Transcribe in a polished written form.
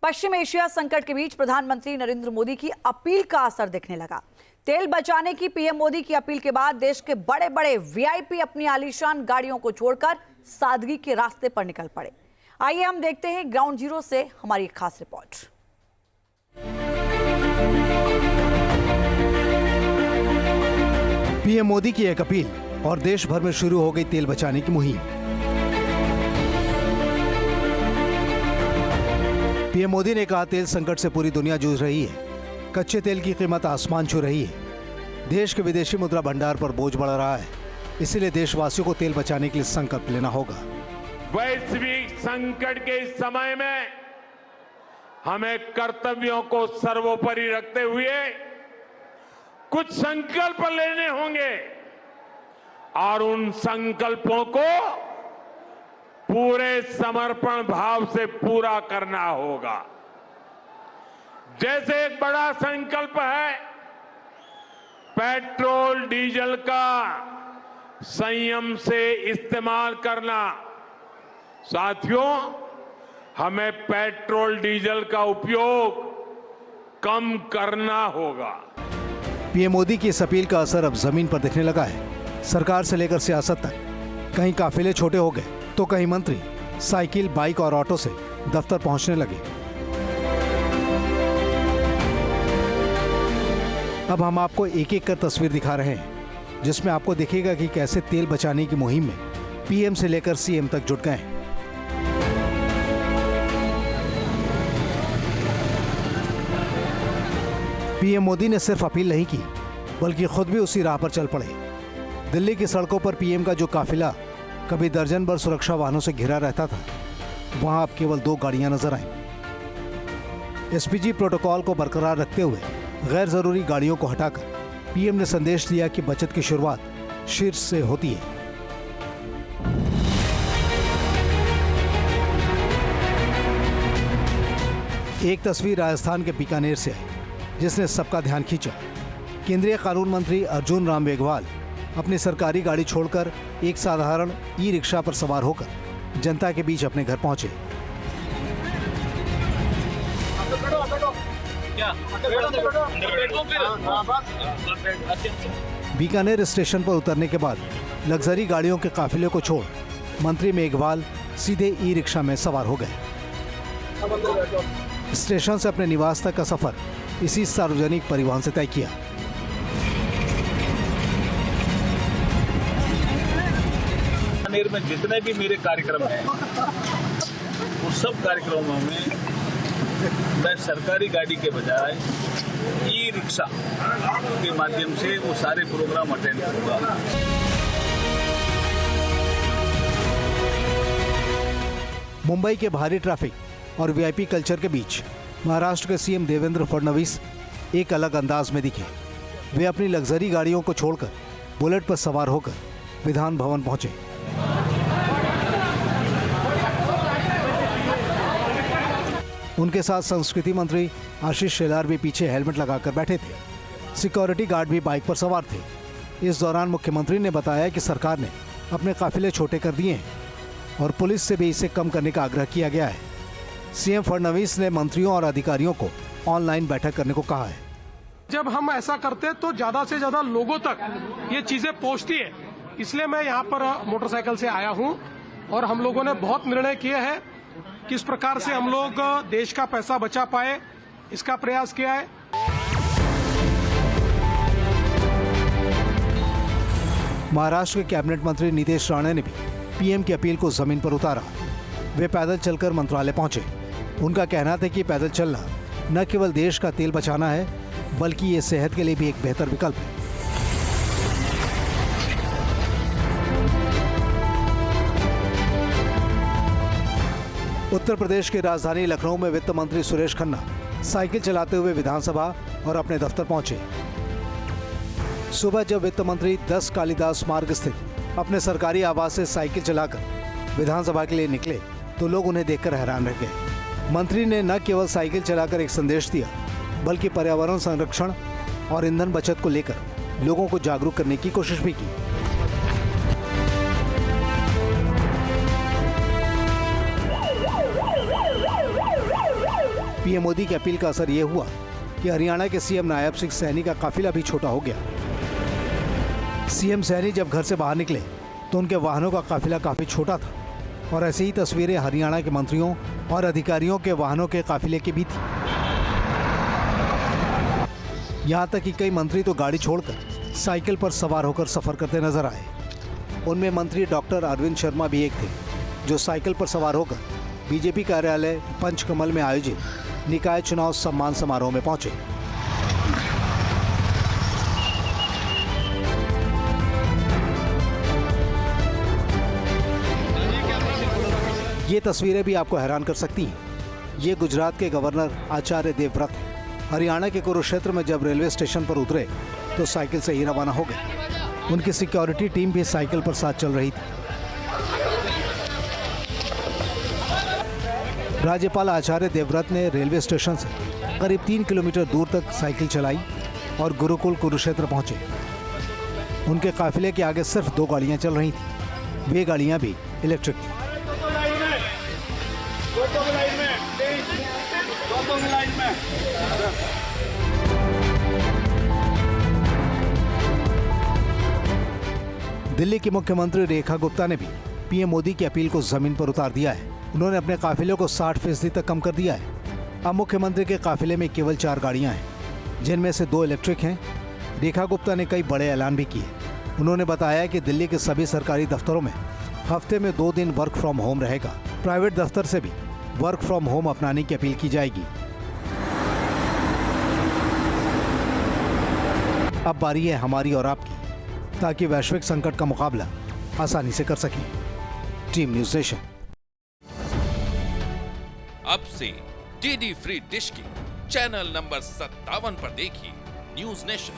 पश्चिम Asia संकट के बीच प्रधानमंत्री नरेंद्र मोदी की अपील का असर दिखने लगा। तेल बचाने की पीएम मोदी की अपील के बाद देश के बड़े बड़े वीआईपी अपनी आलीशान गाड़ियों को छोड़कर सादगी के रास्ते पर निकल पड़े। आइए हम देखते हैं ग्राउंड जीरो से हमारी एक खास रिपोर्ट। पीएम मोदी की एक अपील और देश भर में शुरू हो गई तेल बचाने की मुहिम। पीएम मोदी ने कहा, तेल संकट से पूरी दुनिया जूझ रही है। कच्चे तेल की कीमत आसमान छू रही है। देश के विदेशी मुद्रा भंडार पर बोझ बढ़ रहा है। इसीलिए देशवासियों को तेल बचाने के लिए संकल्प लेना होगा। वैश्विक संकट के इस समय में हमें कर्तव्यों को सर्वोपरि रखते हुए कुछ संकल्प लेने होंगे और उन संकल्पों को पूरे समर्पण भाव से पूरा करना होगा। जैसे एक बड़ा संकल्प है पेट्रोल डीजल का संयम से इस्तेमाल करना। साथियों, हमें पेट्रोल डीजल का उपयोग कम करना होगा। पीएम मोदी की इस अपील का असर अब जमीन पर दिखने लगा है। सरकार से लेकर सियासत तक कहीं काफिले छोटे हो गए तो कहीं मंत्री साइकिल, बाइक और ऑटो से दफ्तर पहुंचने लगे। अब हम आपको एक एक कर तस्वीर दिखा रहे हैं, जिसमें आपको दिखेगा कि कैसे तेल बचाने की मुहिम में पीएम से लेकर सीएम तक जुट गए हैं। पीएम मोदी ने सिर्फ अपील नहीं की, बल्कि खुद भी उसी राह पर चल पड़े। दिल्ली की सड़कों पर पीएम का जो काफिला कभी दर्जन भर सुरक्षा वाहनों से घिरा रहता था, वहां अब केवल 2 गाड़ियां नजर आईं। एसपीजी प्रोटोकॉल को बरकरार रखते हुए गैर जरूरी गाड़ियों को हटाकर पीएम ने संदेश दिया कि बचत की शुरुआत शीर्ष से होती है। एक तस्वीर राजस्थान के बीकानेर से आई, जिसने सबका ध्यान खींचा। केंद्रीय कानून मंत्री अर्जुन राम मेघवाल अपनी सरकारी गाड़ी छोड़कर एक साधारण ई रिक्शा पर सवार होकर जनता के बीच अपने घर पहुंचे। बीकानेर स्टेशन पर उतरने के बाद लग्जरी गाड़ियों के काफिले को छोड़ मंत्री मेघवाल सीधे ई रिक्शा में सवार हो गए। स्टेशन से अपने निवास तक का सफर इसी सार्वजनिक परिवहन से तय किया। बीकानेर में जितने भी मेरे कार्यक्रम हैं, उन सब कार्यक्रमों में मैं सरकारी गाड़ी के बजाय ई रिक्शा के माध्यम से वो सारे प्रोग्राम अटेंड करूंगा। मुंबई के भारी ट्रैफिक और वीआईपी कल्चर के बीच महाराष्ट्र के सीएम देवेंद्र फडणवीस एक अलग अंदाज में दिखे। वे अपनी लग्जरी गाड़ियों को छोड़कर बुलेट पर सवार होकर विधान भवन पहुंचे। उनके साथ संस्कृति मंत्री आशीष शेलार भी पीछे हेलमेट लगाकर बैठे थे। सिक्योरिटी गार्ड भी बाइक पर सवार थे। इस दौरान मुख्यमंत्री ने बताया कि सरकार ने अपने काफिले छोटे कर दिए हैं और पुलिस से भी इसे कम करने का आग्रह किया गया है। सीएम फडणवीस ने मंत्रियों और अधिकारियों को ऑनलाइन बैठक करने को कहा है। जब हम ऐसा करते तो ज्यादा से ज्यादा लोगों तक ये चीजें पहुंचती है, इसलिए मैं यहाँ पर मोटरसाइकिल से आया हूँ और हम लोगों ने बहुत निर्णय किए हैं किस प्रकार से हम लोग देश का पैसा बचा पाए, इसका प्रयास किया है। महाराष्ट्र के कैबिनेट मंत्री नीतीश राणे ने भी पीएम की अपील को जमीन पर उतारा। वे पैदल चलकर मंत्रालय पहुंचे। उनका कहना था कि पैदल चलना न केवल देश का तेल बचाना है, बल्कि ये सेहत के लिए भी एक बेहतर विकल्प है। उत्तर प्रदेश की राजधानी लखनऊ में वित्त मंत्री सुरेश खन्ना साइकिल चलाते हुए विधानसभा और अपने दफ्तर पहुंचे। सुबह जब वित्त मंत्री 10 कालिदास मार्ग स्थित अपने सरकारी आवास से साइकिल चलाकर विधानसभा के लिए निकले तो लोग उन्हें देखकर हैरान रह गए। मंत्री ने न केवल साइकिल चलाकर एक संदेश दिया, बल्कि पर्यावरण संरक्षण और ईंधन बचत को लेकर लोगों को जागरूक करने की कोशिश भी की। पीएम मोदी की अपील का असर ये हुआ कि हरियाणा के सीएम नायब सिंह सैनी का काफिला भी छोटा हो गया। सीएम सैनी जब घर से बाहर निकले तो उनके वाहनों का काफिला काफी छोटा था और ऐसी ही तस्वीरें हरियाणा के मंत्रियों और अधिकारियों के वाहनों के काफिले की भी थी। यहाँ तक कि कई मंत्री तो गाड़ी छोड़कर साइकिल पर सवार होकर सफर करते नजर आए। उनमें मंत्री डॉक्टर अरविंद शर्मा भी एक थे, जो साइकिल पर सवार होकर बीजेपी कार्यालय पंचकमल में आयोजित निकाय चुनाव सम्मान समारोह में पहुंचे। ये तस्वीरें भी आपको हैरान कर सकती हैं। ये गुजरात के गवर्नर आचार्य देवव्रत हैं। हरियाणा के कुरुक्षेत्र में जब रेलवे स्टेशन पर उतरे तो साइकिल से ही रवाना हो गए। उनकी सिक्योरिटी टीम भी साइकिल पर साथ चल रही थी। राज्यपाल आचार्य देवव्रत ने रेलवे स्टेशन से करीब 3 किलोमीटर दूर तक साइकिल चलाई और गुरुकुल कुरुक्षेत्र पहुंचे। उनके काफिले के आगे सिर्फ 2 गाड़ियां चल रही थीं। वे गाड़ियां भी इलेक्ट्रिक थीं। दिल्ली की मुख्यमंत्री रेखा गुप्ता ने भी पीएम मोदी की अपील को जमीन पर उतार दिया है। उन्होंने अपने काफिले को 60% तक कम कर दिया है। अब मुख्यमंत्री के काफिले में केवल 4 गाड़ियां हैं, जिनमें से 2 इलेक्ट्रिक हैं। रेखा गुप्ता ने कई बड़े ऐलान भी किए। उन्होंने बताया कि दिल्ली के सभी सरकारी दफ्तरों में हफ्ते में 2 दिन वर्क फ्रॉम होम रहेगा। प्राइवेट दफ्तर से भी वर्क फ्रॉम होम अपनाने की अपील की जाएगी। अब बारी है हमारी और आपकी, ताकि वैश्विक संकट का मुकाबला आसानी से कर सकें। Team news nation. अब से डीडी फ्री डिश की चैनल नंबर 57 पर देखिए न्यूज़ नेशन।